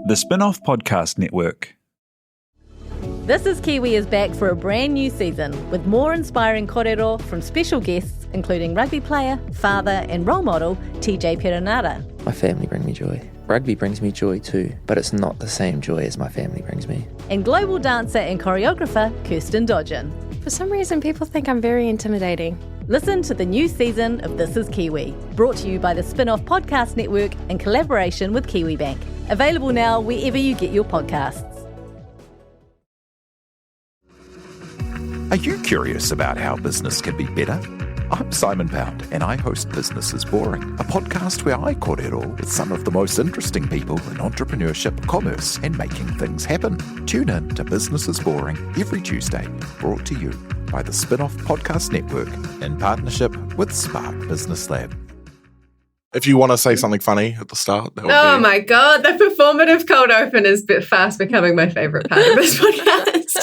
The Spin-off Podcast Network. This is Kiwi is back for a brand new season with more inspiring kōrero from special guests including rugby player, father and role model TJ Perenara. My family bring me joy. Rugby brings me joy too, but it's not the same joy as my family brings me. And global dancer and choreographer Kirsten Dodgen. For some reason, people think I'm very intimidating. Listen to the new season of This is Kiwi, brought to you by the Spin-off Podcast Network in collaboration with KiwiBank. Available now wherever you get your podcasts. Are you curious about how business can be better? I'm Simon Pound, and I host Business is Boring, a podcast where I kōrero with some of the most interesting people in entrepreneurship, commerce, and making things happen. Tune in to Business is Boring every Tuesday, brought to you by the Spin-off Podcast Network in partnership with Spark Business Lab. If you want to say something funny at the start, that would Oh my God, the performative cold open is fast becoming my favourite part of this podcast.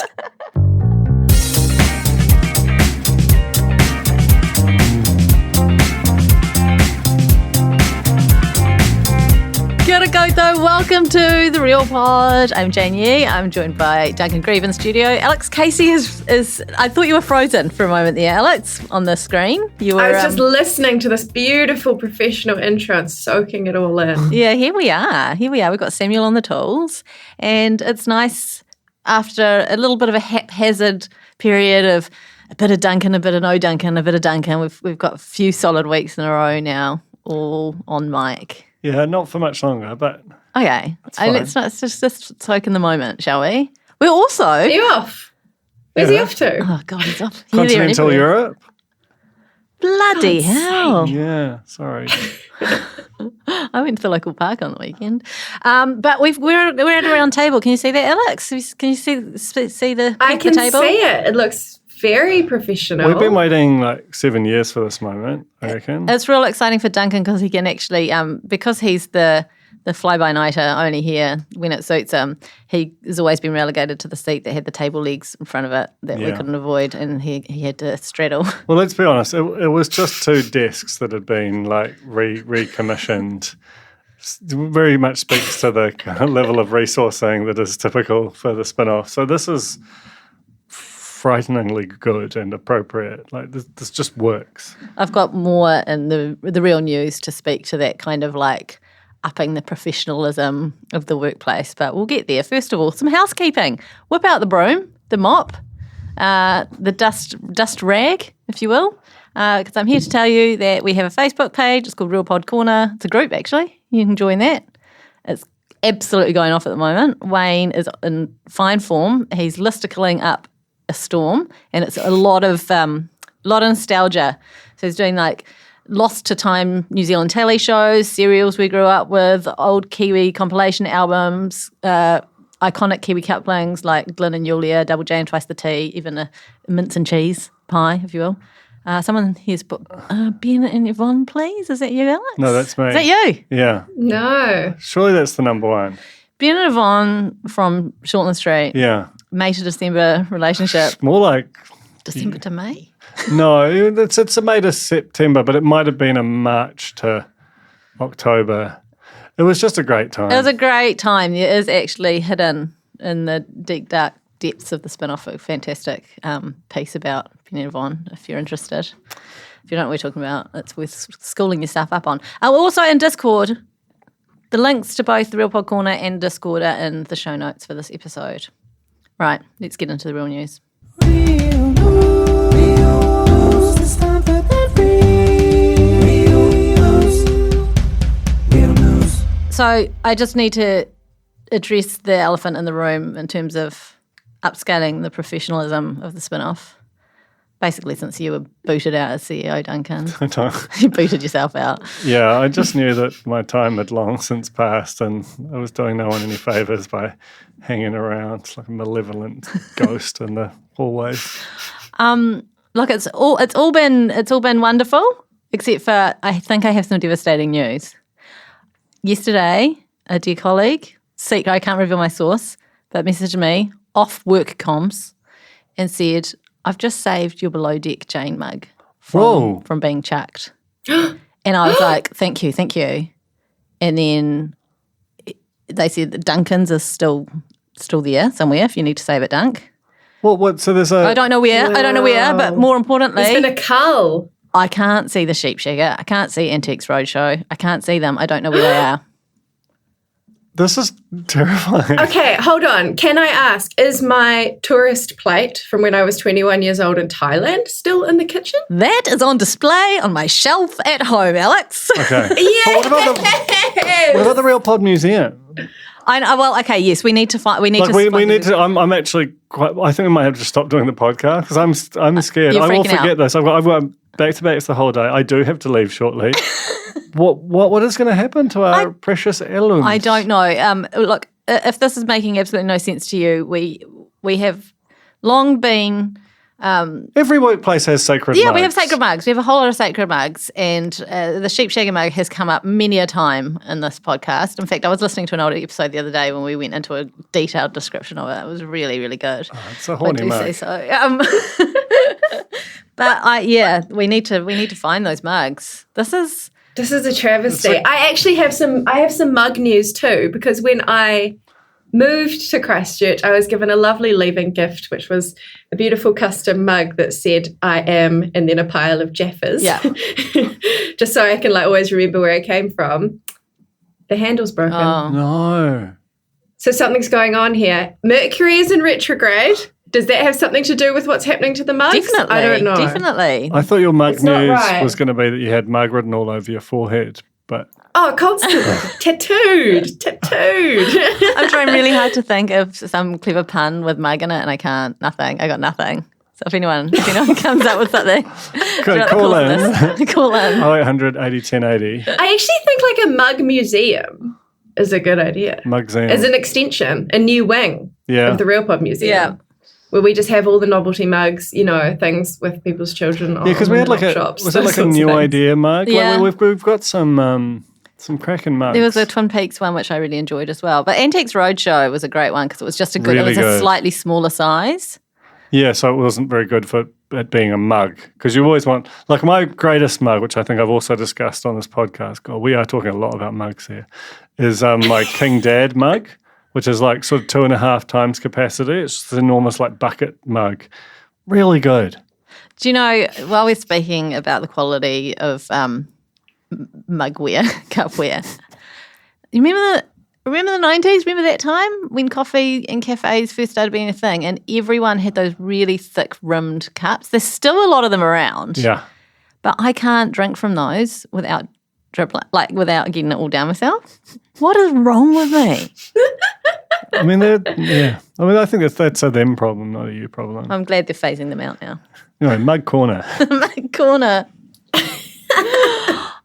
Kia ora koutou, welcome to The Real Pod. I'm Jane Yee. I'm joined by Duncan Greive in studio. Alex, Casey is I thought you were frozen for a moment there, Alex, on the screen. You were, I was just listening to this beautiful professional intro and soaking it all in. Yeah, here we are. We've got Samuel on the tools. And it's nice after a little bit of a haphazard period of a bit of Duncan, a bit of no Duncan, a bit of Duncan. We've got a few solid weeks in a row now, all on mic. Yeah, not for much longer, but okay. Let's just soak in the moment, shall we? We're also... Are you off? Where's he off to? Oh, God, he's off. Here, there, and Continental everywhere. Europe. Bloody hell. Yeah, sorry. I went to the local park on the weekend. But we're at a round table. Can you see that, Alex? Can you see the I can the table? see it. It looks very professional. We've been waiting like 7 years for this moment, I reckon. It's real exciting for Duncan because he can actually, because he's the fly-by-nighter only here when it suits him, he has always been relegated to the seat that had the table legs in front of it that we couldn't avoid, and he had to straddle. Well, let's be honest, it was just two desks that had been like recommissioned. Very much speaks to the kind of level of resourcing that is typical for the spin-off. So this is frighteningly good and appropriate. Like this just works. I've got more in the real news to speak to that kind of like upping the professionalism of the workplace, but we'll get there. First of all, some housekeeping. Whip out the broom, the mop, the dust rag, if you will, because I'm here to tell you that we have a Facebook page. It's called Real Pod Corner. It's a group, actually. You can join that. It's absolutely going off at the moment. Wayne is in fine form. He's listicling up a storm, and it's a lot of nostalgia. So he's doing like lost to time New Zealand telly shows, serials we grew up with, old Kiwi compilation albums, iconic Kiwi couplings like Glyn and Yulia, Double J and Twice the T, even a mince and cheese pie, if you will. Someone here's put Ben and Yvonne, please. Is that you, Alex? No, that's me. Is that you? Yeah. No. Surely that's the number one. Ben and Yvonne from Shortland Street. Yeah. May to December relationship. More like... December to May? No, it's a May to September, but it might have been a March to October. It was just a great time. It was a great time. It is actually hidden in the deep, dark depths of the spin-off. A fantastic piece about Ben and Yvonne, if you're interested. If you don't know what we're talking about, it's worth schooling yourself up on. Also in Discord, the links to both the Real Pod Corner and Discord are in the show notes for this episode. Right, let's get into the real news. So I just need to address the elephant in the room in terms of upscaling the professionalism of the spin-off. Basically, since you were booted out as CEO, Duncan. You booted yourself out. Yeah, I just knew that my time had long since passed, and I was doing no one any favours by hanging around like a malevolent ghost in the hallways. Look, it's all been wonderful, except for I think I have some devastating news. Yesterday, a dear colleague, secret, I can't reveal my source, but messaged me off work comms and said, I've just saved your below deck Jane mug from being chucked. And I was like, thank you. And then they said that Duncan's is still there somewhere if you need to save it, Dunk. What? So there's a... I don't know where, but more importantly... There's been a cull. I can't see the Sheep Shagger. I can't see Antiques Roadshow. I can't see them. I don't know where they are. This is terrifying. Okay, hold on. Can I ask, is my tourist plate from when I was 21 years old in Thailand still in the kitchen? That is on display on my shelf at home, Alex. Okay. Yes! What about the Real Pod Museum? Yes, we need to find. We need to. We need to. I'm actually quite. I think we might have to stop doing the podcast because I'm scared. You're I will freaking forget out. this. I've got back-to-backs the whole day. I do have to leave shortly. What is going to happen to our precious heirlooms? I don't know. Look, if this is making absolutely no sense to you, we have long been. Every workplace has sacred mugs. Yeah, we have sacred mugs. We have a whole lot of sacred mugs, and the Sheep Shagger mug has come up many a time in this podcast. In fact, I was listening to an old episode the other day when we went into a detailed description of it. It was really, really good. Oh, it's a horny mug. I do say so. But we need to find those mugs. This is a travesty. I actually have some mug news too, because when I moved to Christchurch, I was given a lovely leaving gift, which was a beautiful custom mug that said "I am" and then a pile of Jaffas. Yeah. Just so I can always remember where I came from. The handle's broken. Oh. No. So something's going on here. Mercury is in retrograde. Does that have something to do with what's happening to the mugs? Definitely. I don't know. Definitely. I thought your mug It's not news right. was going to be that you had mug written all over your forehead, but... Oh, constantly. Tattooed. I'm trying really hard to think of some clever pun with mug in it, and I can't. Nothing. I got nothing. So if anyone comes up with something, Call in. Call in. 0800 80 10 80. I actually think a mug museum is a good idea. Mugseum. As an extension, a new wing of the Real Pod Museum. Yeah. Where we just have all the novelty mugs, things with people's children on. Yeah, because we had shops, was it like a new idea mug? Yeah. We've got some cracking mugs. There was a Twin Peaks one which I really enjoyed as well. But Antiques Roadshow was a great one because it was just Really it was good. a slightly smaller size. Yeah, so it wasn't very good for it being a mug because you always want, like my greatest mug, which I think I've also discussed on this podcast. God, we are talking a lot about mugs here. Is my King Dad mug, which is like sort of 2.5 times capacity. It's just an enormous bucket mug. Really good. Do you know, while we're speaking about the quality of mugware, cupware, you remember the 90s? Remember that time when coffee in cafes first started being a thing and everyone had those really thick rimmed cups? There's still a lot of them around. Yeah. But I can't drink from those without dribbling, without getting it all down myself. What is wrong with me? I mean, I think that's a them problem, not a you problem. I'm glad they're phasing them out now. Anyway, mug corner. Mug corner.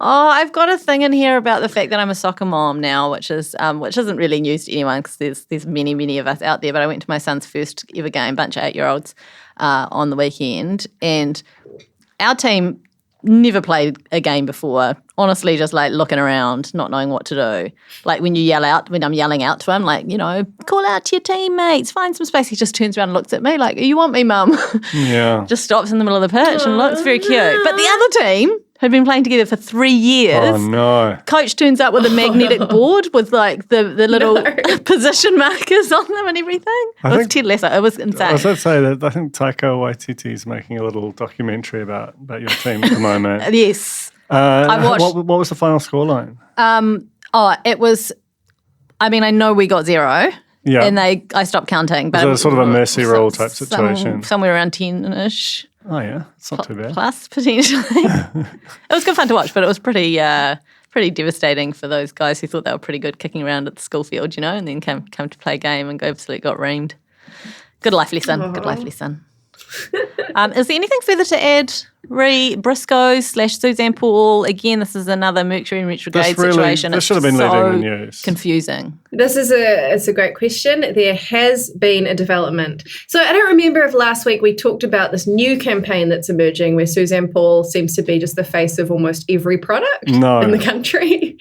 Oh, I've got a thing in here about the fact that I'm a soccer mom now, which isn't really news to anyone because there's many of us out there. But I went to my son's first ever game, bunch of 8-year-olds, on the weekend, and our team never played a game before. Honestly, just looking around, not knowing what to do. Like when I'm yelling out to him, call out to your teammates, find some space. He just turns around and looks at me like, you want me, mum? Yeah. Just stops in the middle of the pitch and looks very cute. But the other team had been playing together for 3 years. Oh, no. Coach turns up with a magnetic board with the little position markers on them and everything. It was Ted Lasso. It was insane. I was going to say that I think Taika Waititi is making a little documentary about your team at the moment. Yes. I watched- What was the final scoreline? It was, I know we got 0. Yeah. And I stopped counting. But Was it sort of a mercy rule type situation? Somewhere around 10-ish. Oh, yeah. It's not too bad. Plus, potentially. It was good fun to watch, but it was pretty devastating for those guys who thought they were pretty good kicking around at the school field, and then came to play a game and absolutely got reamed. Good life lesson. Good life lesson. Is there anything further to add? Briscoe / Suzanne Paul. Again, this is another Mercury and retrograde situation. This should have been leading the news. Confusing. It's a great question. There has been a development. So I don't remember if last week we talked about this new campaign that's emerging where Suzanne Paul seems to be just the face of almost every product in the country.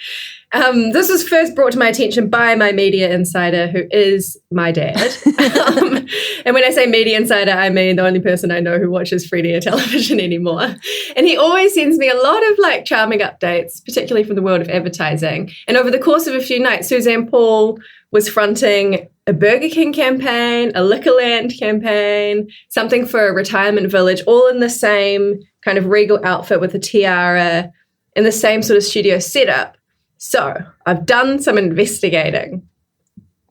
This was first brought to my attention by my media insider, who is my dad. And when I say media insider, I mean the only person I know who watches free-to-air television anymore. And he always sends me a lot of like charming updates, particularly from the world of advertising. And over the course of a few nights, Suzanne Paul was fronting a Burger King campaign, a Liquorland campaign, something for a retirement village, all in the same kind of regal outfit with a tiara, in the same sort of studio setup. So I've done some investigating,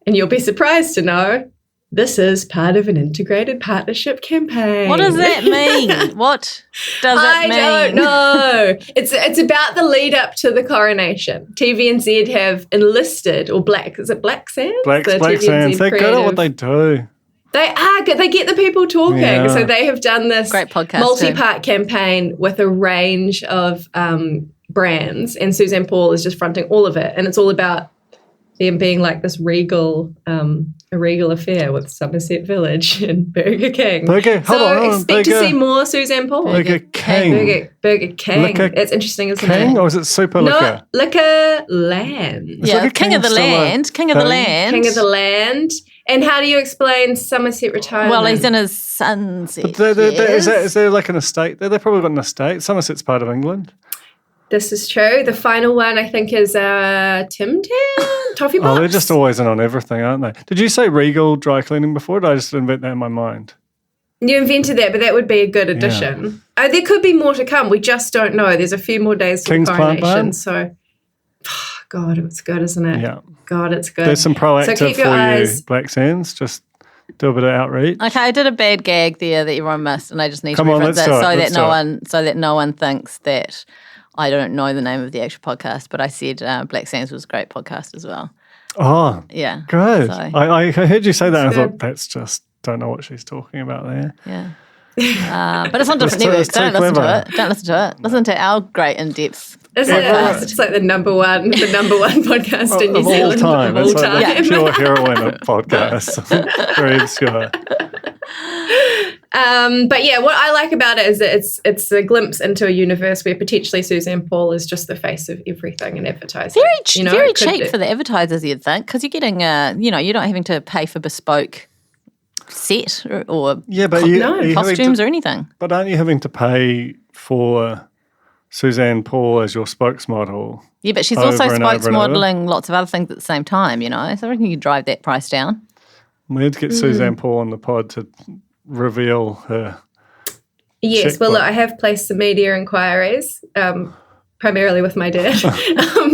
and you'll be surprised to know this is part of an integrated partnership campaign. What does that mean? What does it mean? I don't know. It's about the lead up to the coronation. TVNZ have enlisted, or is it Black Sands? Black Sands. They're good at what they do. They are good. They get the people talking. Yeah. So they have done this Great podcast multi-part campaign with a range of brands, and Suzanne Paul is just fronting all of it, and it's all about them being like this regal affair with Somerset Village and Burger King. Expect to see more Suzanne Paul. Burger King. Burger King. That's interesting, isn't it? King, or is it Super Liquor? No, Liquorland. Yeah, like a King of the still a Land. King of the Land. King of the Land. And how do you explain Somerset retirement? Well, he's in his sunset. Is there like an estate there? They've probably got an estate. Somerset's part of England. This is true. The final one, I think, is Tim Tam Toffee Box. Oh, they're just always in on everything, aren't they? Did you say Regal dry cleaning before? Or did I just invent that in my mind? You invented that, but that would be a good addition. Yeah. There could be more to come. We just don't know. There's a few more days to King's the coronation. Plant Barn? So, God, it's good, isn't it? Yeah. God, it's good. There's some proactive so keep your for eyes. you, Black Sands. Just do a bit of outreach. Okay, I did a bad gag there that everyone missed, and I just need Come to on, reference let's it do it. so Let's that no one thinks that I don't know the name of the actual podcast. But I said Black Sands was a great podcast as well. Oh, Yeah, good. So- I heard you say that, and I good. thought that's just don't know what she's talking about there. yeah. But it's on different It's too- networks. it's too Don't listen to clever. it. Don't listen to it. Listen to our great in-depth. Isn't it? It's like the number one podcast in New Of all Zealand time. of all It's like time. the pure heroine of podcasts. Very obscure. But yeah, what I like about it is that it's a glimpse into a universe where potentially Suzanne Paul is just the face of everything in advertising. Very cheap for the advertisers, you'd think, because you're getting, you're not having to pay for bespoke set or Yeah, but are you having costumes to- or anything. But aren't you having to pay for Suzanne Paul as your spokesmodel? Yeah, but she's over also and over and over? spokesmodeling lots of other things at the same time, So I reckon you could drive that price down. We had to get Suzanne Paul on the pod to reveal her. Yes, well, checkbook. look, I have placed some media inquiries, primarily with my dad,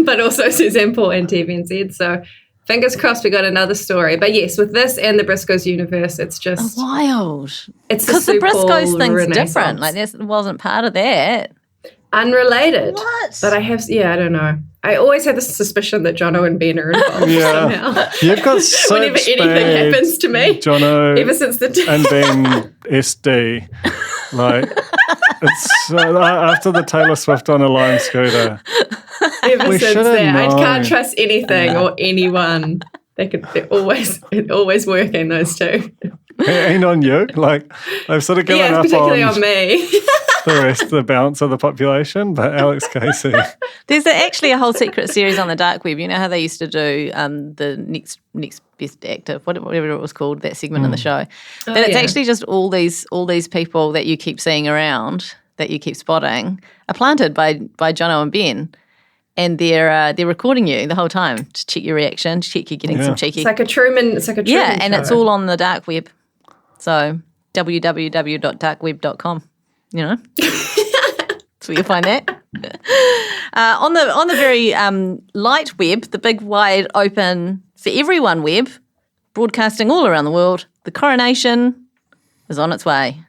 but also Suzanne Paul and TVNZ. So fingers crossed we got another story. But yes, with this and the Briscoes universe, it's just Wild. it's Because the Sue Paul Briscoes thing's renaissance. different. Like, this wasn't part of that. Unrelated. What? But I don't know. I always had this suspicion that Jono and Ben are involved somehow. You've got such Whenever anything bad happens to me, Jono ever since the and then SD. Like, it's after the Taylor Swift on a lime scooter. ever We since should've that, I can't known. trust anything or anyone. They're always working, those two. Ain't on you. Like, they've sort of given Yeah, up particularly on on me. the rest of the balance of the population, but Alex Casey. There's actually a whole secret series on the dark web. You know how they used to do the next best active, whatever it was called, that segment in the show. That it's yeah. actually just all these people that you keep seeing around, that you keep spotting, are planted by Jono and Ben, and they're recording you the whole time to check your reaction, to check you're getting some cheeky. It's like a Truman. Yeah, and show. it's all on the dark web. So www.darkweb.com. That's where you'll find that. On the very light web, the big wide open for everyone web, broadcasting all around the world, the coronation is on its way.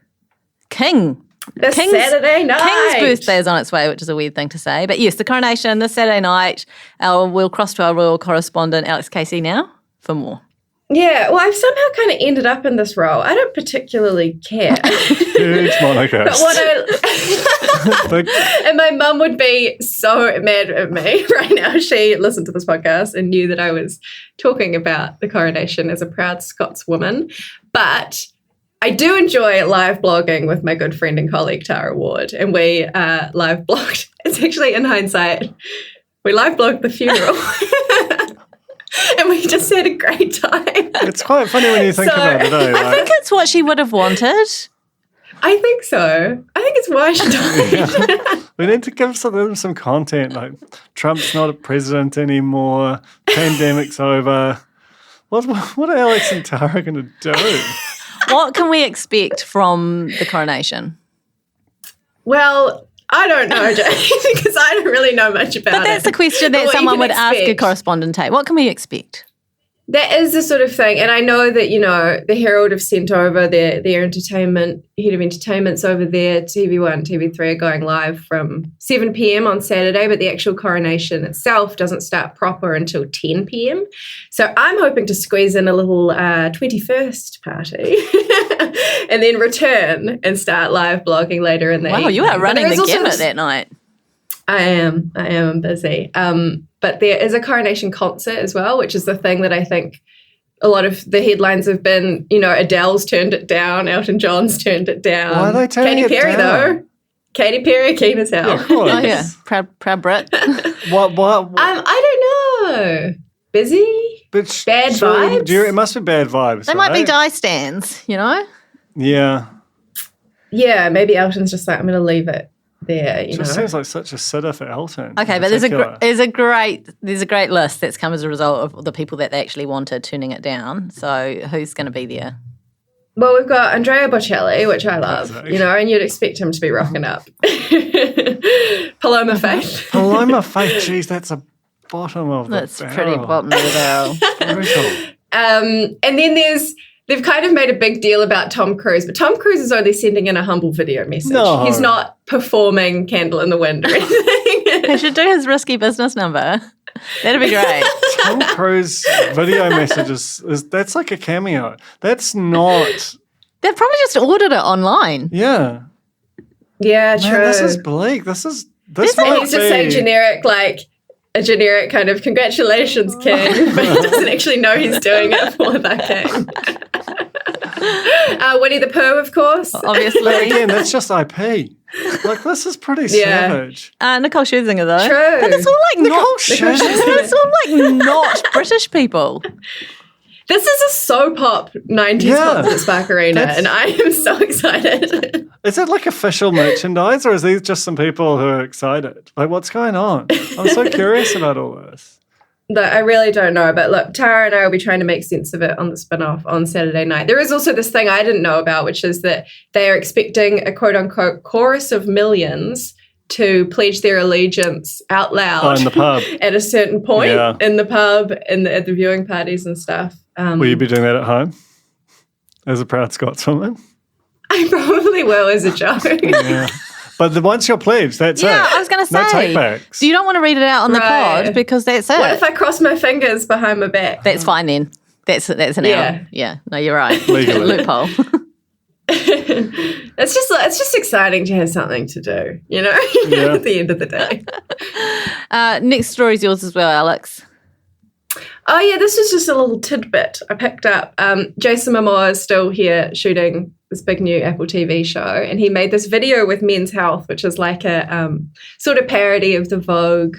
King's Saturday night. King's birthday is on its way, which is a weird thing to say. But yes, the coronation this Saturday night. We'll cross to our royal correspondent, Alex Casey, now for more. Yeah, well, I've somehow kind of ended up in this role. I don't particularly care. Huge monarchist. But what and my mum would be so mad at me right now. She listened to this podcast and knew that I was talking about the coronation as a proud Scotswoman. But I do enjoy live blogging with my good friend and colleague Tara Ward, and we live blogged. It's actually, in hindsight, We live blogged the funeral. And we just had a great time. It's quite funny when you think about it, eh? I think it's what she would have wanted. I think so. I think it's why she died. Yeah. We need to give them some content, like Trump's not a president anymore, pandemic's over. What are Alex and Tara going to do? What can we expect from the coronation? Well, I don't know, Jane, because I don't really know much about it. But that's the question that someone would ask a correspondent. What can we expect? That is the sort of thing. And I know that, the Herald have sent over their entertainment, head of entertainment's over there. TV1, TV3 are going live from 7 p.m. on Saturday, but the actual coronation itself doesn't start proper until 10 p.m. So I'm hoping to squeeze in a little 21st party and then return and start live blogging later in the evening. Wow, you are running the gamut that night. I am busy. But there is a coronation concert as well, which is the thing that I think a lot of the headlines have been, Adele's turned it down, Elton John's turned it down. Why are they turning Katy Perry, it down? though. Katy Perry, keen as hell. Yeah, of course. Oh, yeah. Proud Brit. What? I don't know. Busy? Bad vibes? It must be bad vibes. They might be die stands, Yeah. Yeah, maybe Elton's just like, I'm going to leave it there, It just seems like such a sitter for Elton. Okay, but there's a great list that's come as a result of the people that they actually wanted turning it down. So who's going to be there? Well, we've got Andrea Bocelli, which I love, Classic. and you'd expect him to be rocking up. Paloma Faith. Paloma Faith, geez, that's a bottom of the That's barrel. pretty bottom of the barrel. Brutal. And then they've kind of made a big deal about Tom Cruise, but Tom Cruise is only sending in a humble video message. No. He's not performing Candle in the Wind or anything. He should do his risky business number. That'd be great. Tom Cruise video messages, that's like a cameo. That's not... They've probably just ordered it online. Yeah. Yeah, true. Man, this is bleak. This He's might just saying generic, like a generic kind of congratulations, King, but he doesn't actually know he's doing it for the King. Winnie the Pooh, of course. But Obviously. again, that's just IP. Like, this is pretty Yeah. savage. Nicole Scherzinger, though. True. But it's all like not Scherzinger. It's all like not British people. This is a soap pop 90s Yeah. concert at Spark Arena, That's- and I am so excited. Is it like official merchandise, or is these just some people who are excited? Like, what's going on? I'm so curious about all this. I really don't know, but look, Tara and I will be trying to make sense of it on the spin-off on Saturday night. There is also this thing I didn't know about, which is that they are expecting a quote-unquote chorus of millions to pledge their allegiance out loud in the pub. at a certain point Yeah. in the pub and at the viewing parties and stuff. Will you be doing that at home as a proud Scotswoman? I probably will as a joke. Yeah. But once you're pledged, that's it. Yeah, I was going to No say. takebacks. So you don't want to read it out on the Right. pod because that's it. What if I cross my fingers behind my back? That's fine then. That's an Yeah. hour. Yeah. No, you're right. Legally. Loophole. It's just exciting to have something to do, Yeah. at the end of the day. Next story is yours as well, Alex. Oh, yeah, this was just a little tidbit I picked up. Jason Momoa is still here shooting this big new Apple TV show, and he made this video with Men's Health, which is like a sort of parody of the Vogue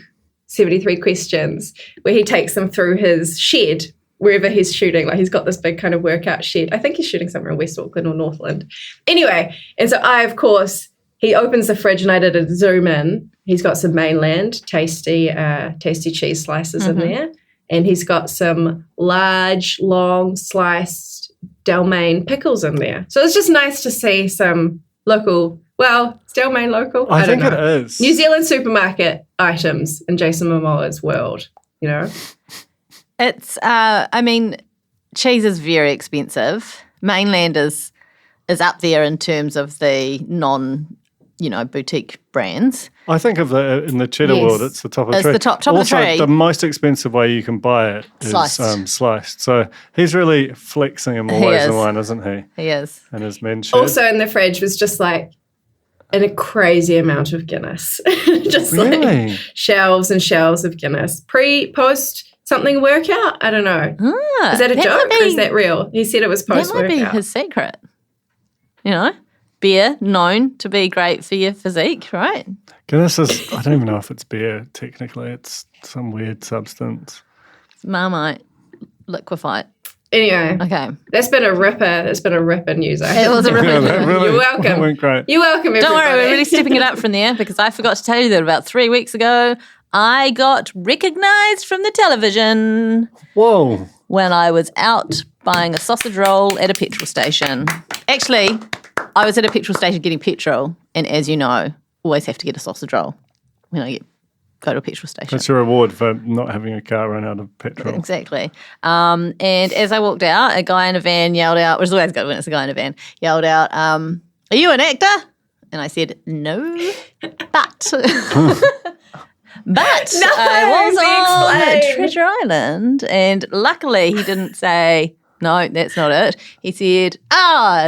73 Questions, where he takes them through his shed, wherever he's shooting. Like, he's got this big kind of workout shed. I think he's shooting somewhere in West Auckland or Northland. Anyway, and so he opens the fridge and I did a zoom in. He's got some Mainland tasty cheese slices in there. And he's got some large, long sliced Dalmain pickles in there. So it's just nice to see some local, well, is Dalmain local? I don't think know. it is. New Zealand supermarket items in Jason Momoa's world, It's, cheese is very expensive. Mainland is up there in terms of the boutique brands. I think of in the cheddar Yes. world, it's the top of the It's tree. the top of the also, tree. the most expensive way you can buy it is sliced. So he's really flexing in more He ways is. than one, isn't he? He is. And his men shed. Also in the fridge was just like a crazy amount of Guinness. Just Really? like shelves and shelves of Guinness. Post something workout? I don't know. Is that a joke or is that real? He said it was That post might be workout. his secret. beer, known to be great for your physique, right? Guinness is, I don't even know if it's beer, technically. It's some weird substance. It's Marmite liquefied. Anyway, Okay. That's been a ripper. That's been a ripper news. It was a ripper. Yeah, that really You're welcome. went great. You're welcome, everybody. Don't worry, we're really stepping it up from there because I forgot to tell you that about 3 weeks ago, I got recognised from the television Whoa. when I was out buying a sausage roll at a petrol station. Actually, I was at a petrol station getting petrol, and as you know, always have to get a sausage roll when I go to a petrol station. That's your reward for not having a car run out of petrol. Exactly. And as I walked out, a guy in a van yelled out, which is always good when it's a guy in a van, yelled out, are you an actor? And I said, no, but... But No, I was on explain. Treasure Island, and luckily he didn't say, no, that's not it. He said,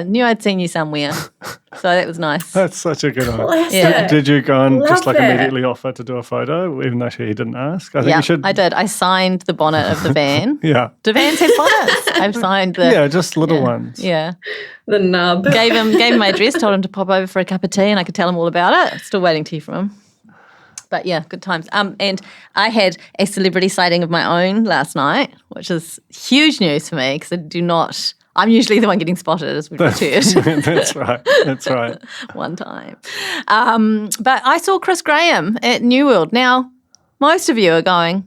knew I'd seen you somewhere. So that was nice. That's such a good one. Classic. Yeah. Did you go and just Love like it. immediately offer to do a photo, even though he didn't ask? I think Yeah, you should. I did. I signed the bonnet of the van. Yeah. Do vans have bonnets? I've signed the... Yeah, just little ones. Yeah. The nub. Gave him my address, told him to pop over for a cup of tea, and I could tell him all about it. Still waiting to hear from him. But yeah, good times. And I had a celebrity sighting of my own last night, which is huge news for me because I'm usually the one getting spotted, as we've heard. That's right. That's right. One time. But I saw Chris Graham at New World. Now, most of you are going,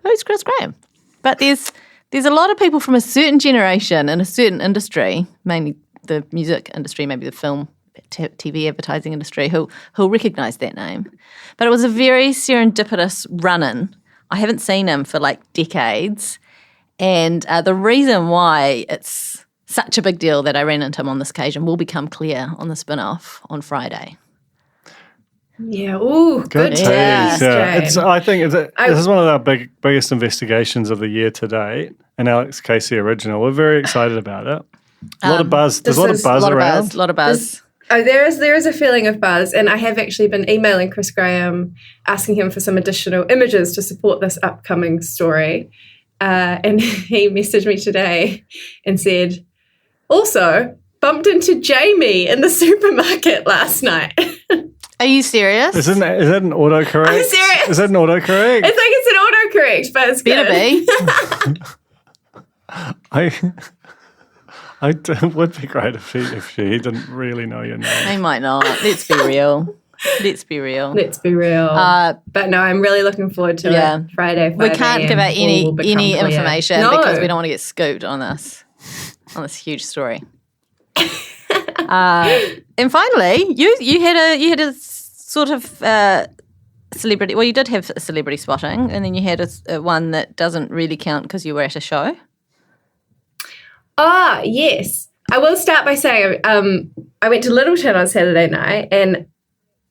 who's Chris Graham? But there's a lot of people from a certain generation in a certain industry, mainly the music industry, maybe the film, TV advertising industry, who'll recognise that name. But it was a very serendipitous run-in. I haven't seen him for like decades. And the reason why it's such a big deal that I ran into him on this occasion will become clear on the spin-off on Friday. Yeah. Ooh, good tease. tease, Yeah. Jane. I think this is one of our biggest investigations of the year to date. An Alex Casey original. We're very excited about it. A lot of buzz. There's a lot of buzz around. A lot of buzz. There is a feeling of buzz, and I have actually been emailing Chris Graham, asking him for some additional images to support this upcoming story. And he messaged me today and said, also, bumped into Jamie in the supermarket last night. Are you serious? Is that an autocorrect? I'm serious. Is that an autocorrect? I think it's an autocorrect, but it's good. Better be. It would be great if she didn't really know your name. They might not. Let's be real. Let's be real. Let's be real. But no, I'm really looking forward to it. Friday. We can't give out any all will become clear. information No. because we don't want to get scooped on this huge story. And finally, you had a sort of celebrity. Well, you did have a celebrity spotting, and then you had a one that doesn't really count because you were at a show. Yes. I will start by saying I went to Littleton on Saturday night, and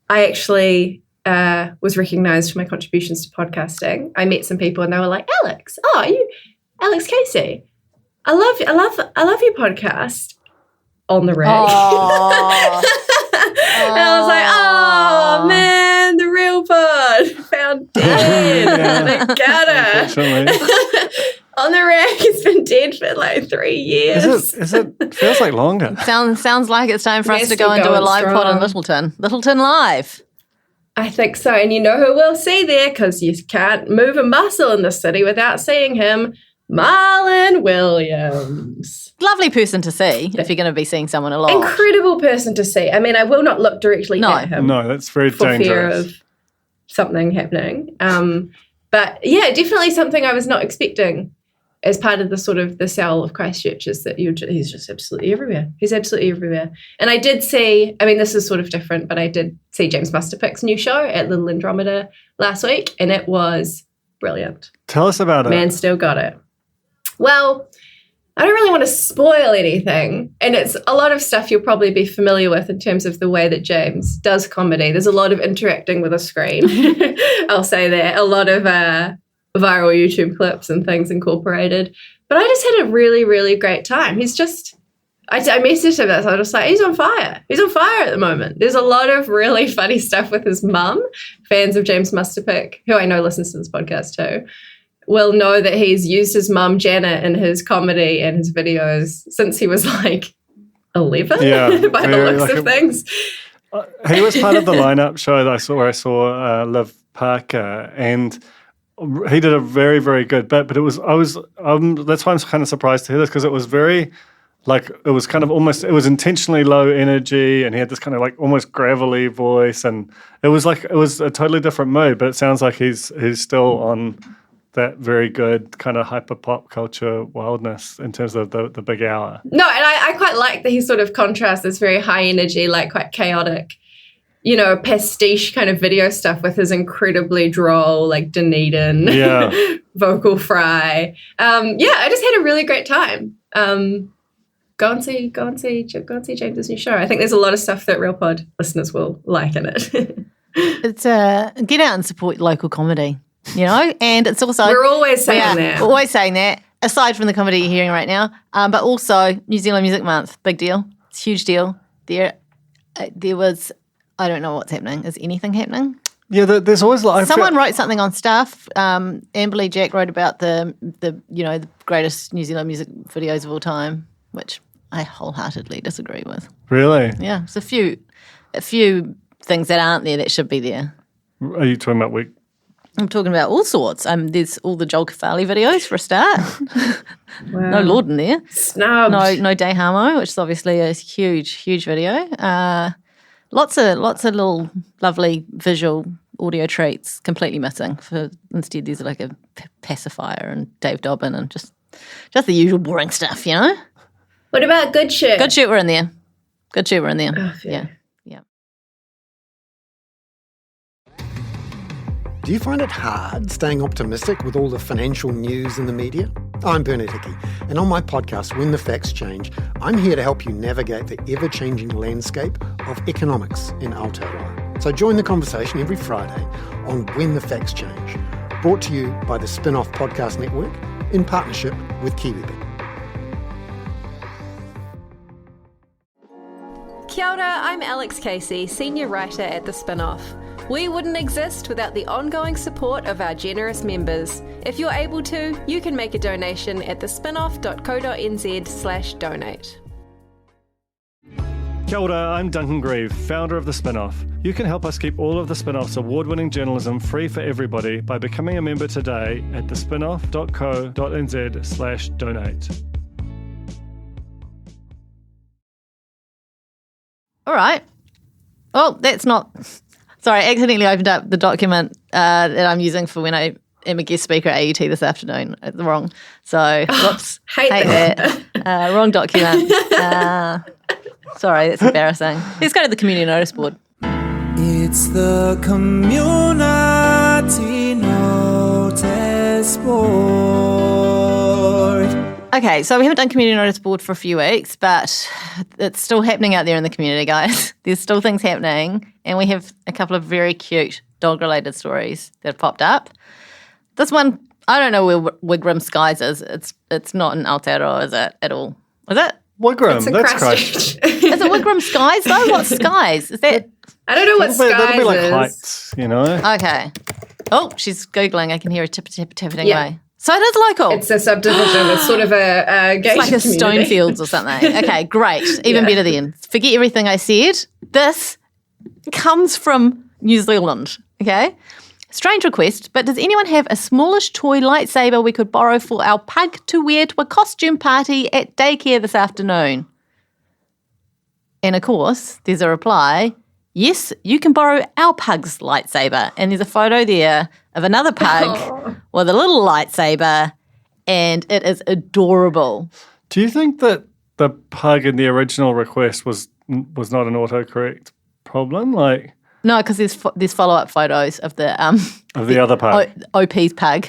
I actually was recognised for my contributions to podcasting. I met some people, and they were like, "Alex, you, Alex Casey, I love your podcast on the rag." And I was like, "Oh man, the real pod found dead. They got her." Unfortunately. On the rag, it's been dead for like 3 years. Is it feels like longer. Sounds like it's time for us Yes, to go we're and do a going live pod in strong. Littleton. Littleton Live. I think so. And you know who we'll see there, because you can't move a muscle in the city without seeing him, Marlon Williams. Lovely person to see if you're going to be seeing someone a lot. Incredible person to see. I mean, I will not look directly No. at him No, that's very for fear dangerous. of something happening. But yeah, definitely something I was not expecting as part of the sort of the sell of Christchurch is that he's just absolutely everywhere. He's absolutely everywhere. And I did see, I mean, this is sort of different, but I did see James Musterpick's new show at Little Andromeda last week, and it was brilliant. Tell us about it. Man still got it. Well, I don't really want to spoil anything, and it's a lot of stuff you'll probably be familiar with in terms of the way that James does comedy. There's a lot of interacting with a screen. I'll say that. A lot of viral YouTube clips and things incorporated. But I just had a really, really great time. He's just, I messaged him that, so I was like, he's on fire. He's on fire at the moment. There's a lot of really funny stuff with his mum. Fans of James Musterpick, who I know listens to this podcast too, will know that he's used his mum, Janet, in his comedy and his videos since he was like 11 Yeah, by the very looks like of things. He was part of the lineup show that I saw Liv Parker, and he did a very, very good bit. But that's why I'm kind of surprised to hear this, because it was very, like, it was kind of almost, it was intentionally low energy, and he had this kind of like almost gravelly voice, and it was a totally different mood. But it sounds like he's still on that very good kind of hyper pop culture wildness in terms of the big hour. No, and I quite like that he sort of contrasts this very high energy, like quite chaotic, pastiche kind of video stuff with his incredibly droll, like Dunedin vocal fry. I just had a really great time. Go and see James's new show. I think there's a lot of stuff that Real Pod listeners will like in it. It's get out and support local comedy, and it's also we're always saying that. Always saying that. Aside from the comedy you're hearing right now, but also New Zealand Music Month, big deal. It's a huge deal. There was. I don't know what's happening. Is anything happening? Yeah, there's always like someone wrote something on stuff. Amberly Jack wrote about the the greatest New Zealand music videos of all time, which I wholeheartedly disagree with. Really? Yeah, it's a few things that aren't there that should be there. Are you talking about week? I'm talking about all sorts. There's all the Joel Kafali videos for a start. Wow. No Lord in there. Snubbed. No Day Hamo, which is obviously a huge video. Lots of little lovely visual audio treats completely missing. Instead, there's like a pacifier and Dave Dobbin and just the usual boring stuff, What about Good Shit? Good Shit were in there. Oh, yeah. Do you find it hard staying optimistic with all the financial news in the media? I'm Bernard Hickey, and on my podcast, When the Facts Change, I'm here to help you navigate the ever-changing landscape of economics in Aotearoa. So join the conversation every Friday on When the Facts Change, brought to you by the Spin-Off Podcast Network in partnership with KiwiBet. Kia ora, I'm Alex Casey, Senior Writer at The Spin-Off. We wouldn't exist without the ongoing support of our generous members. If you're able to, you can make a donation at thespinoff.co.nz/donate. Kia ora, I'm Duncan Greive, founder of The Spin-Off. You can help us keep all of The Spin-Off's award-winning journalism free for everybody by becoming a member today at thespinoff.co.nz/donate. All right. Oh, that's not... Sorry, I accidentally opened up the document that I'm using for when I am a guest speaker at AUT this afternoon. It's wrong. So, whoops. Hate that. Wrong document. Sorry, that's embarrassing. Let's go to the community notice board. It's the community notice board. Okay, so we haven't done community notice board for a few weeks, but it's still happening out there in the community, guys. There's still things happening, and we have a couple of very cute dog-related stories that have popped up. This one, I don't know where Wigram Skies is. It's not in Aotearoa, is it, at all? Is it? Wigram, that's Christchurch. Is it Wigram Skies, though? What Skies? Is that... I don't know what Skies that'll be like is. heights, Okay. Oh, she's Googling. I can hear her tapping Yeah. away. So it is local. It's a subdivision. It's sort of a gated It's like a community. Stonefields or something. Okay, great. Even better then. Forget everything I said. This comes from New Zealand, okay? Strange request, but does anyone have a smallish toy lightsaber we could borrow for our pug to wear to a costume party at daycare this afternoon? And of course, there's a reply, yes, you can borrow our pug's lightsaber. And there's a photo there of another pug with a little lightsaber, and it is adorable. Do you think that the pug in the original request was not an autocorrect problem? No, because there's follow-up photos of the Of the other pug. OP's pug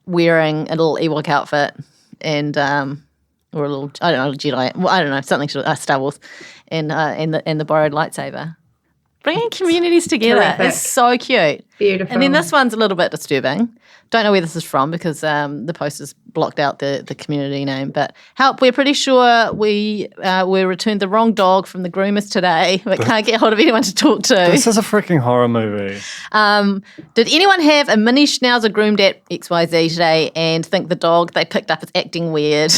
wearing a little Ewok outfit and or a little, I don't know, Jedi, well, I don't know, something Star Wars, and the borrowed lightsaber. Bringing communities together Terrific. is so cute. Beautiful. And then this one's a little bit disturbing. Don't know where this is from because the poster's blocked out the community name. But help, we're pretty sure we returned the wrong dog from the groomers today, but can't get hold of anyone to talk to. This is a freaking horror movie. Did anyone have a mini schnauzer groomed at XYZ today and think the dog they picked up is acting weird?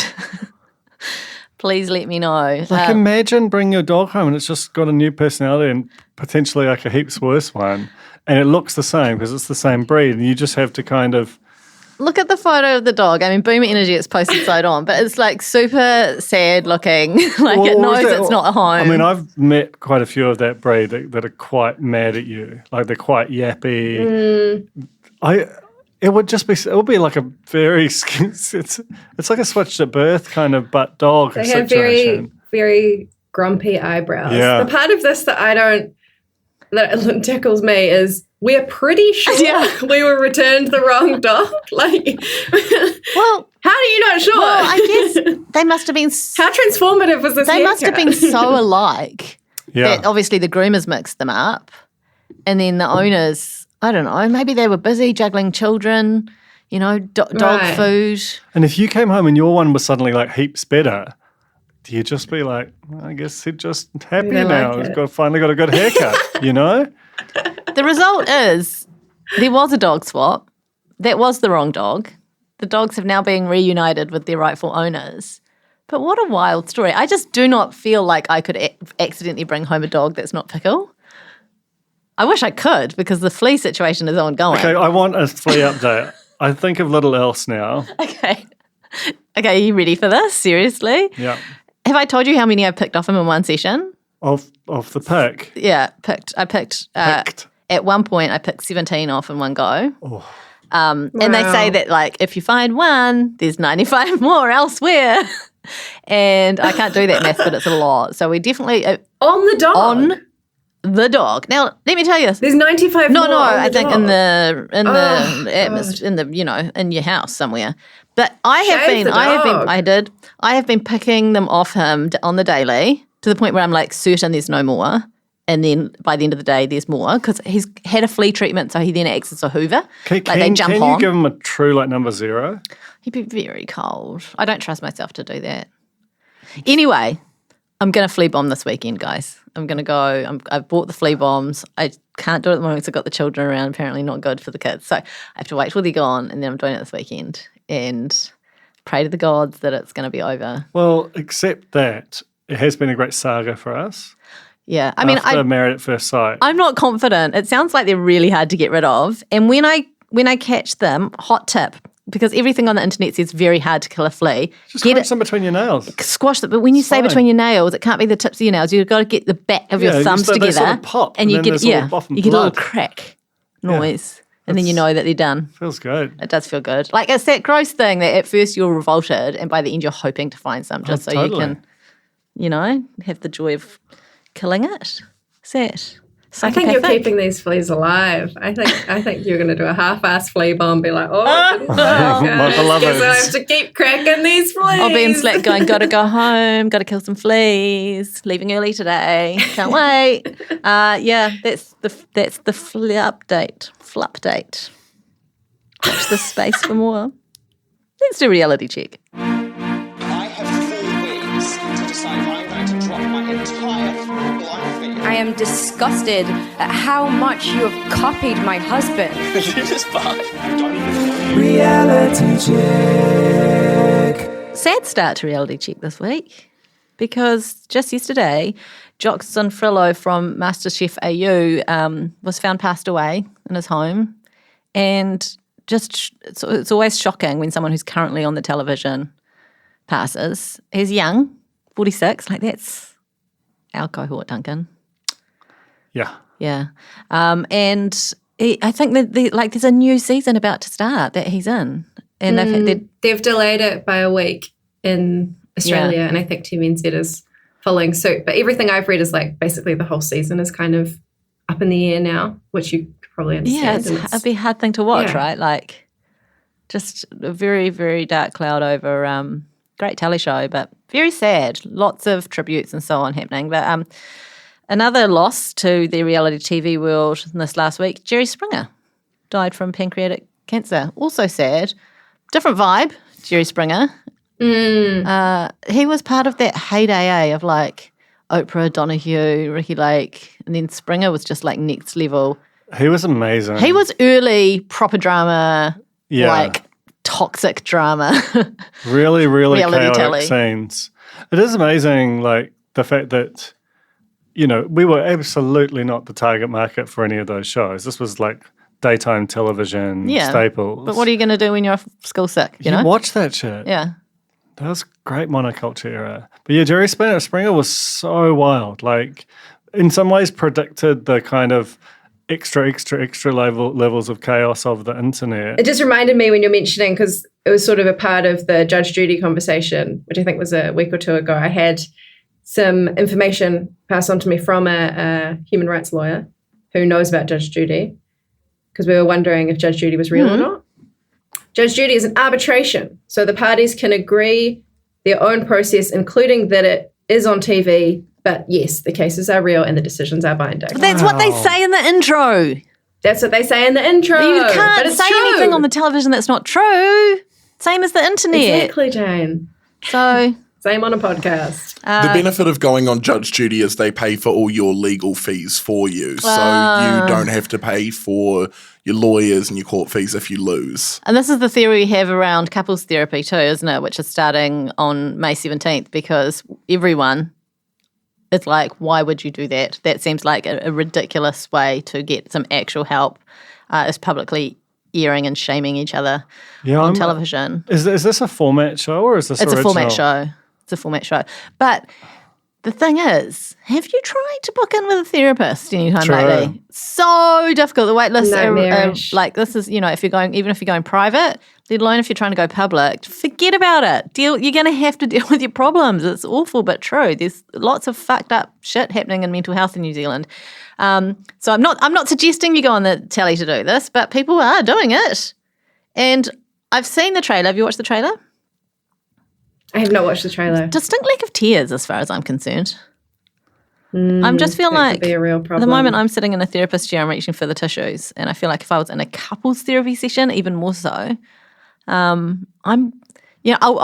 please let me know. Like, imagine bringing your dog home and it's just got a new personality and potentially like a heaps worse one, and it looks the same because it's the same breed, and you just have to kind of... Look at the photo of the dog. I mean, Boomer Energy, it's posted side on, but it's like super sad looking. Like it knows it's not at home. I mean, I've met quite a few of that breed that are quite mad at you. Like they're quite yappy. It would be like a very, it's like a switched at birth kind of butt dog They situation. have very, very grumpy eyebrows. Yeah. The part of this that tickles me is we're pretty sure we were returned the wrong dog. Like, well, how are you not sure? Well, I guess they must have been... How transformative was this They must have been so alike Yeah. that obviously the groomers mixed them up, and then the owners, I don't know, maybe they were busy juggling children, you know, dog food. And if you came home and your one was suddenly like heaps better, do you just be like, well, I guess he's just happier now. like He's finally got a good haircut, you know? The result is there was a dog swap. That was the wrong dog. The dogs have now been reunited with their rightful owners. But what a wild story. I just do not feel like I could accidentally bring home a dog that's not Pickle. I wish I could, because the flea situation is ongoing. Okay, I want a flea update. I think of little else now. Okay, are you ready for this? Seriously? Yeah. Have I told you how many I picked off him in one session? Of the pick. Yeah, I picked. At one point, I picked 17 off in one go. Oh. And they say that, like, if you find one, there's 95 more elsewhere. And I can't do that math, but it's a lot. So we definitely... on the dog? On the dog. Now, let me tell you. There's 95 No, more on I the think dog. in the you know, in your house somewhere. But I Shave the dog. I have been picking them off him on the daily to the point where I'm like certain there's no more. And then by the end of the day, there's more because he's had a flea treatment, so he then acts as a hoover. Can you give him a true like number 0? He'd be very cold. I don't trust myself to do that. Anyway, I'm going to flea bomb this weekend, guys. I'm going to go. I've bought the flea bombs. I can't do it at the moment because I've got the children around. Apparently not good for the kids. So I have to wait till they're gone, and then I'm doing it this weekend. And pray to the gods that it's going to be over. Well, except that it has been a great saga for us. Yeah. I mean, after Married at First Sight. I'm not confident. It sounds like they're really hard to get rid of. And when I catch them, hot tip, because everything on the internet says very hard to kill a flea. Just squash them between your nails. Squash them. But when you say between your nails, it can't be the tips of your nails. You've got to get the back of your thumbs together. They sort of pop, and you get you get a little crack noise. And then you know that they're done. Feels good. It does feel good. Like it's that gross thing that at first you're revolted and by the end you're hoping to find some just you can, you know, have the joy of killing it. Is that I think you're keeping these fleas alive. I think you're going to do a half-ass flea bomb, be like, my beloved. Guess I have to keep cracking these fleas. I'll be in Slack going, got to go home, got to kill some fleas, leaving early today, can't wait. That's the flea update. Flupdate. Watch this space for more. Let's do a reality check. I have 4 weeks to decide I'm going to drop my entire blind fee. I am disgusted at how much you have copied my husband. You just fuck. Reality check. Sad start to reality check this week because just yesterday, Jackson Frillo from MasterChef AU was found passed away in his home. And just it's always shocking when someone who's currently on the television passes. He's young, 46, like that's our cohort, Duncan. Yeah. Yeah. And I think that there's a new season about to start that he's in. And they've delayed it by a week in Australia, and I think TVNZ is following suit. But everything I've read is like basically the whole season is kind of up in the air now, which you probably understand. Yeah, it'd be a hard thing to watch, right? Like just a very, very dark cloud over great telly show, but very sad. Lots of tributes and so on happening. But another loss to the reality TV world this last week, Jerry Springer died from pancreatic cancer. Also sad. Different vibe, Jerry Springer. He was part of that heyday of like Oprah, Donahue, Ricky Lake, and then Springer was just like next level. He was amazing. He was early proper drama, like toxic drama. Really, really Reality chaotic scenes. It is amazing, like, the fact that, you know, we were absolutely not the target market for any of those shows. This was like daytime television staples. But what are you going to do when you're off school sick, you know? Watch that shit. Yeah. That was great monoculture era. But yeah, Jerry Springer was so wild. Like, in some ways predicted the kind of extra levels of chaos of the internet. It just reminded me when you're mentioning, because it was sort of a part of the Judge Judy conversation, which I think was a week or two ago. I had some information passed on to me from a human rights lawyer who knows about Judge Judy, because we were wondering if Judge Judy was real or not. Judge Judy is an arbitration, so the parties can agree their own process, including that it is on TV, but yes, the cases are real and the decisions are binding. But that's what they say in the intro. That's what they say in the intro. You can't but it's say true. anything on the television that's not true. Same as the internet. Exactly, Jane. So... Same on a podcast. The benefit of going on Judge Judy is they pay for all your legal fees for you. So you don't have to pay for your lawyers and your court fees if you lose. And this is the theory we have around couples therapy too, isn't it? Which is starting on May 17th, because everyone is like, why would you do that? That seems like a ridiculous way to get some actual help, is publicly airing and shaming each other on television. Is this a format show or is this It's original? a format show. It's a format show. But the thing is, have you tried to book in with a therapist anytime lately? So difficult. The wait lists are like, this is, you know, even if you're going private, let alone if you're trying to go public, forget about it. You're going to have to deal with your problems. It's awful but true. There's lots of fucked up shit happening in mental health in New Zealand. So I'm not suggesting you go on the telly to do this, but people are doing it. And I've seen the trailer. Have you watched the trailer? I have not watched the trailer. Distinct lack of tears as far as I'm concerned. I'm just feeling like be a real problem. at the moment I'm sitting in a therapist chair, I'm reaching for the tissues. And I feel like if I was in a couples therapy session, even more so, I'll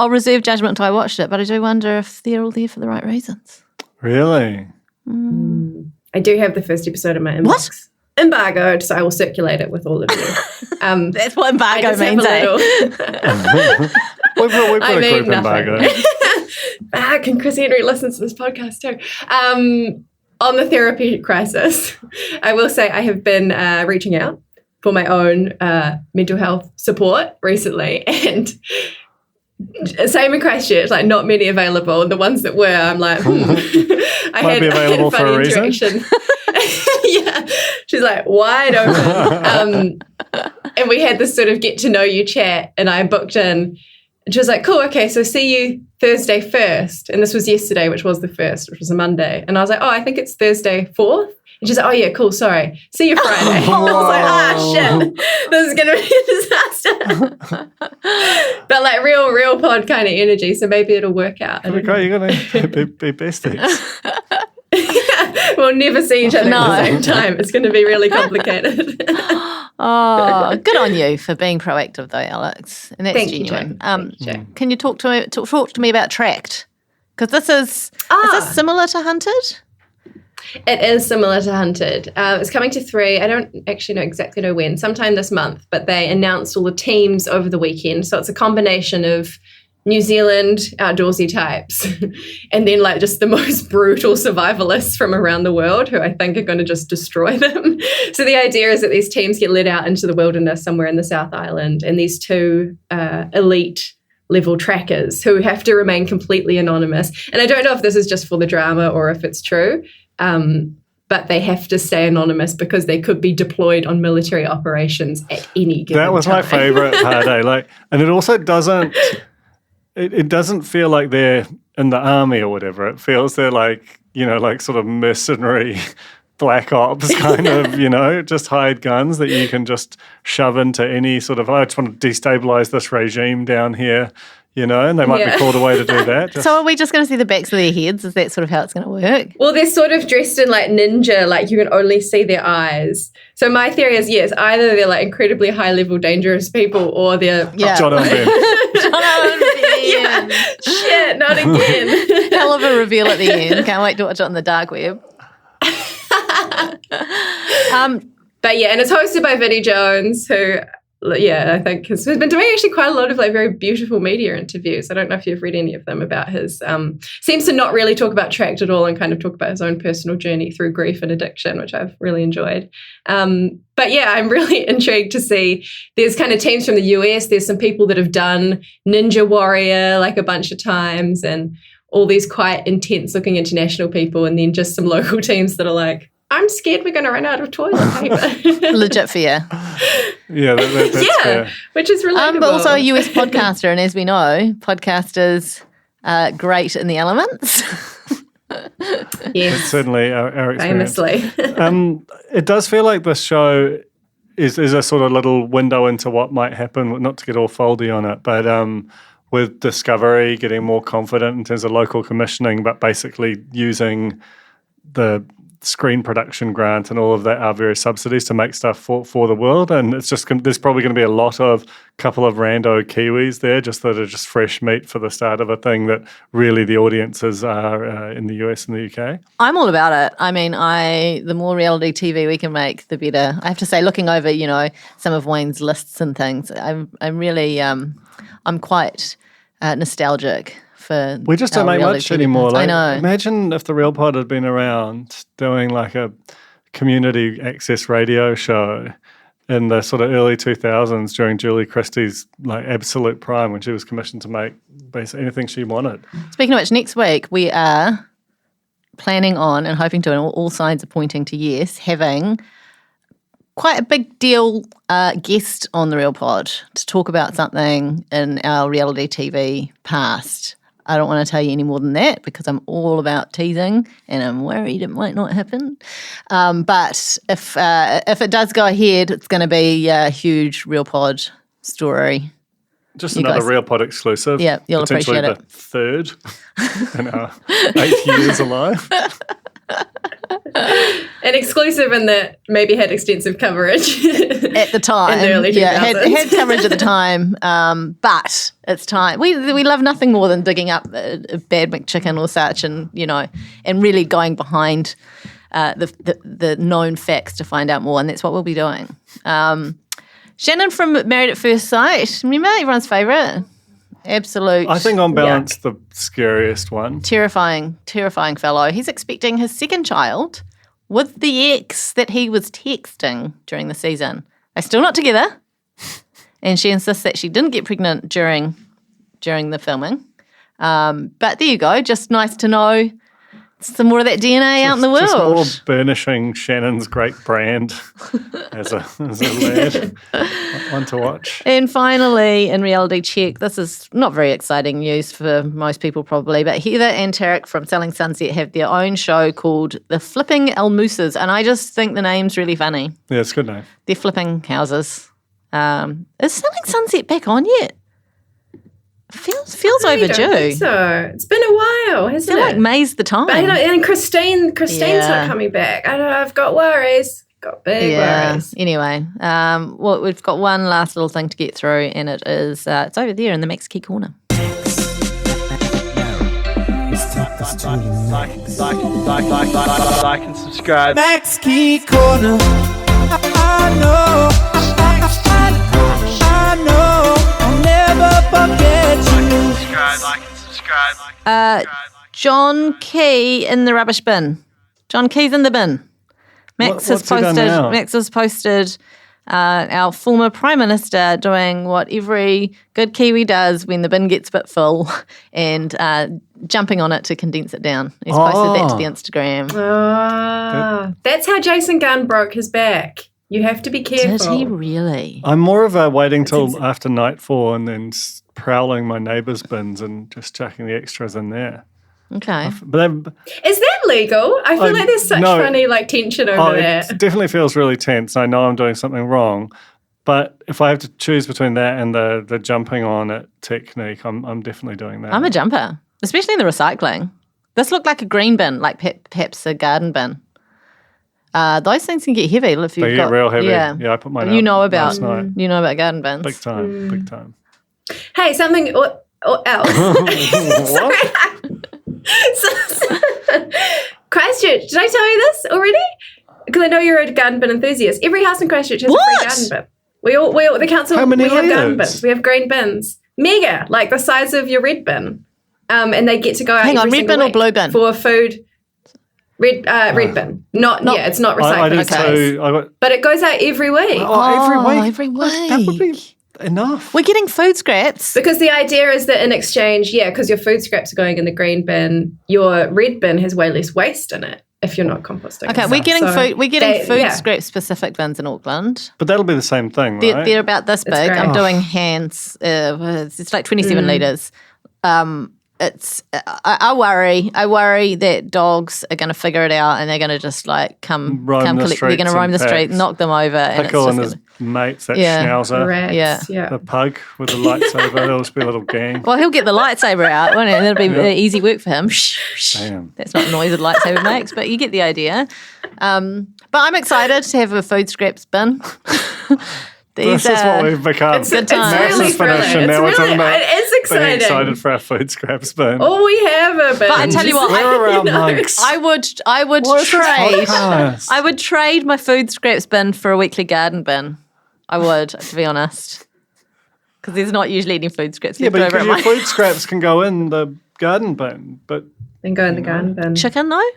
reserve judgment until I watched it, but I do wonder if they're all there for the right reasons. Really? I do have the first episode in my inbox. What? Embargoed, so I will circulate it with all of you. That's what embargo means, We've got a group embargo. And Chris Henry listens to this podcast too. On the therapy crisis, I will say I have been reaching out for my own mental health support recently, and same in Christchurch, like not many available. And the ones that were, I'm like, I Might be available for a reason. Yeah, she's like wide open. And we had this sort of get to know you chat, and I booked in. And she was like, cool, okay, so see you Thursday 1st. And this was yesterday, which was the 1st, which was a Monday. And I was like, oh, I think it's Thursday 4th. And she's like, oh, yeah, cool, sorry. See you Friday. I was like, shit, this is going to be a disaster. But like real pod kind of energy, so maybe it'll work out. Okay, you're going to be besties. We'll never see each other at the same time. It's going to be really complicated. Oh, good on you for being proactive, though, Alex. And that's genuine. Can you talk to me about Tracked? Because is this similar to Hunted? It is similar to Hunted. It's coming to 3. I don't actually exactly know when. Sometime this month. But they announced all the teams over the weekend. So it's a combination of New Zealand outdoorsy types and then like just the most brutal survivalists from around the world who I think are going to just destroy them. So the idea is that these teams get led out into the wilderness somewhere in the South Island, and these 2 elite level trackers who have to remain completely anonymous. And I don't know if this is just for the drama or if it's true, but they have to stay anonymous because they could be deployed on military operations at any given time. That was my favourite part, and it also doesn't... It doesn't feel like they're in the army or whatever. It feels they're like, you know, like sort of mercenary black ops kind of, just hired guns that you can just shove into any sort of, I just want to destabilize this regime down here, and they might be called away to do that. So are we just going to see the backs of their heads? Is that sort of how it's going to work? Well, they're sort of dressed in like ninja, like you can only see their eyes. So my theory is, yes, either they're like incredibly high-level dangerous people or they're... John and Ben. Yeah. Shit, not again. Hell of a reveal at the end. Can't wait to watch it on the dark web. But yeah, and it's hosted by Vinnie Jones, who I think he's been doing actually quite a lot of like very beautiful media interviews. I don't know if you've read any of them about his, seems to not really talk about Tract at all and kind of talk about his own personal journey through grief and addiction, which I've really enjoyed. But yeah, I'm really intrigued to see, there's kind of teams from the US, there's some people that have done Ninja Warrior like a bunch of times and all these quite intense looking international people, and then just some local teams that are like, I'm scared we're going to run out of toilet paper. Legit fear. Yeah, that's fair. Which is relatable. But also a US podcaster, and as we know, podcasters are great in the elements. Yes. That's certainly our experience. Famously. It does feel like this show is a sort of little window into what might happen, not to get all foldy on it, but with Discovery getting more confident in terms of local commissioning, but basically using the screen production grant and all of that, our various subsidies to make stuff for the world. And it's just there's probably going to be a lot of couple of rando Kiwis there, just that are just fresh meat for the start of a thing that really the audiences are in the US and the UK. I'm all about it. I mean, the more reality TV we can make, the better. I have to say, looking over, some of Wayne's lists and things, I'm really, I'm quite nostalgic. We just don't make much anymore. I know. Imagine if the Real Pod had been around doing like a community access radio show in the sort of early 2000s during Julie Christie's like absolute prime, when she was commissioned to make basically anything she wanted. Speaking of which, next week we are planning on and hoping to, and all signs are pointing to yes, having quite a big deal guest on the Real Pod to talk about something in our reality TV past. I don't want to tell you any more than that because I'm all about teasing and I'm worried it might not happen. But if it does go ahead, it's going to be a huge Real Pod story. Just another Real Pod exclusive. Yeah, you'll appreciate it. Potentially the third in our 8 years alive. An exclusive in that maybe had extensive coverage at the time. In the early 2000s. Yeah, had coverage at the time. But it's time. We love nothing more than digging up a bad McChicken or such, and and really going behind the known facts to find out more, and that's what we'll be doing. Shannon from Married at First Sight, remember, everyone's favourite. Absolute. I think on balance, the scariest one. Terrifying fellow. He's expecting his second child with the ex that he was texting during the season. They're still not together, and she insists that she didn't get pregnant during the filming. But there you go. Just nice to know some more of that DNA out in the world. Just more burnishing Shannon's great brand as a lad. One to watch. And finally, in reality check, this is not very exciting news for most people probably, but Heather and Tarek from Selling Sunset have their own show called The Flipping Almousas, and I just think the name's really funny. Yeah, it's a good name. They're flipping houses. Is Selling Sunset back on yet? Feels overdue. I don't think so. It's been a while, hasn't it? I feel like May's the time. And Christine's not coming back. I know, I've got worries. Got big worries. Anyway, we've got one last little thing to get through, and it is it's over there in the Max Key corner. Like and subscribe. Max Key corner. I know. I'll never forget you. Like and subscribe. John Key in the rubbish bin. John Key's in the bin. Max has posted our former Prime Minister doing what every good Kiwi does when the bin gets a bit full and jumping on it to condense it down. He's posted that to the Instagram. That's how Jason Gunn broke his back. You have to be careful. Did he really? I'm more of a waiting till after nightfall and then prowling my neighbours' bins and just chucking the extras in there. Okay. Is that legal? I feel like there's such funny tension over that. It definitely feels really tense. I know I'm doing something wrong. But if I have to choose between that and the jumping on it technique, I'm definitely doing that. I'm a jumper, especially in the recycling. This looked like a green bin, like perhaps a garden bin. Those things can get heavy if you've got real heavy. Yeah, I put mine you out know about last night. You know about garden bins. Big time. Hey, something else. What? Christchurch, did I tell you this already? Because I know you're a garden bin enthusiast. Every house in Christchurch has a free garden bin. The council, How many we have garden litres? bins. We have green bins. Mega, like the size of your red bin. And they get to go out Hang on, every red single bin or week blue bin? for food. Red bin. It's not I recycling. did too. But it goes out every week. Every week. That would be enough. We're getting food scraps. Because the idea is that in exchange, because your food scraps are going in the green bin, your red bin has way less waste in it if you're not composting. Okay, and we're stuff. getting So food. We're getting food yeah. scrap specific bins in Auckland. But that'll be the same thing, right? They're about this big. great. I'm doing hands. It's like 27 litres. I worry that dogs are going to figure it out and they're going to just like come Roam the collect. They're going to streets roam in the street, packs. knock them over, and it's Pickle just and his mates, that Yeah. schnauzer, Rats, Yeah. the pug with the lightsaber. There'll just be a little gang. well, he'll get the lightsaber out, won't it? And it'll be easy work for him. Damn. That's not the noise a lightsaber makes, but you get the idea. But I'm excited to have a food scraps bin. This is what we've become. It's Good times. really Massive finish, thrilling. and now we're talking about It is being exciting. excited for our food scraps bin. Oh, we have a bin. But I tell you what, We're around monks. I would What is this trade. podcast? I would trade my food scraps bin for a weekly garden bin. I would, to be honest, because there's not usually any food scraps Yeah, left but over because at your my food scraps can go in the garden bin. But Then go in the garden bin. chicken though.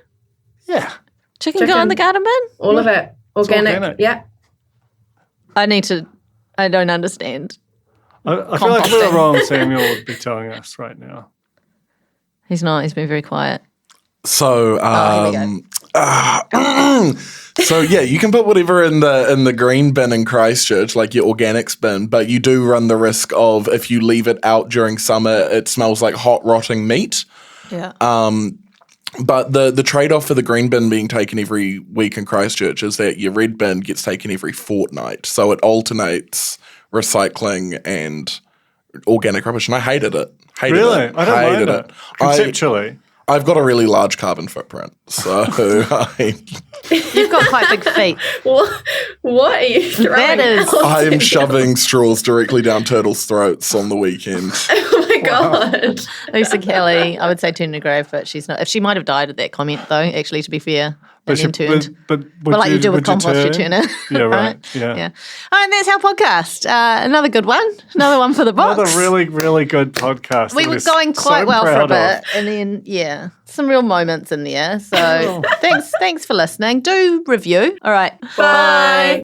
yeah, Chicken go in the garden bin. All of it. Organic. organic. Yeah. I don't understand. I feel like if we were Composting. wrong, Samuel would be telling us right now. He's not. He's been very quiet. So, here we so yeah, you can put whatever in the green bin in Christchurch, like your organics bin, but you do run the risk of if you leave it out during summer, it smells like hot rotting meat. Yeah. But the trade-off for the green bin being taken every week in Christchurch is that your red bin gets taken every fortnight. So it alternates recycling and organic rubbish. And I hated it. Really? I don't mind it. Conceptually. I've got a really large carbon footprint. So You've got quite big feet. What are you throwing? That is- out? I am shoving straws directly down turtles' throats on the weekend. Oh my God. Lisa Kelly, I would say tune to grave, but she's not. If she might have died at that comment, though. Actually, to be fair, and then turned. But Well, like you do with compost, you turn it. Yeah, right. Yeah. Yeah. Oh, and that's our podcast. Another good one. Another one for the box. Another really, really good podcast. We that were we're going quite so well for a proud of. bit, and then some real moments in there. So thanks for listening. Do review. All right, Bye.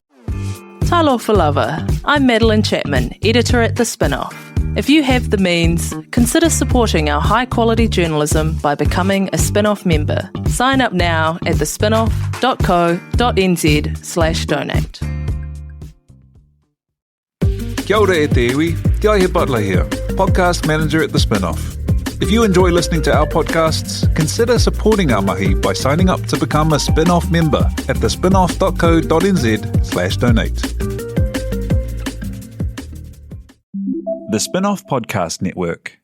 Talo for Lover. I'm Madeline Chapman, editor at The Spinoff. If you have the means, consider supporting our high-quality journalism by becoming a Spinoff member. Sign up now at thespinoff.co.nz/donate. Kia ora e te iwi, Te Aihe Butler here, podcast manager at The Spinoff. If you enjoy listening to our podcasts, consider supporting our mahi by signing up to become a Spinoff member at thespinoff.co.nz/donate. The Spinoff Podcast Network.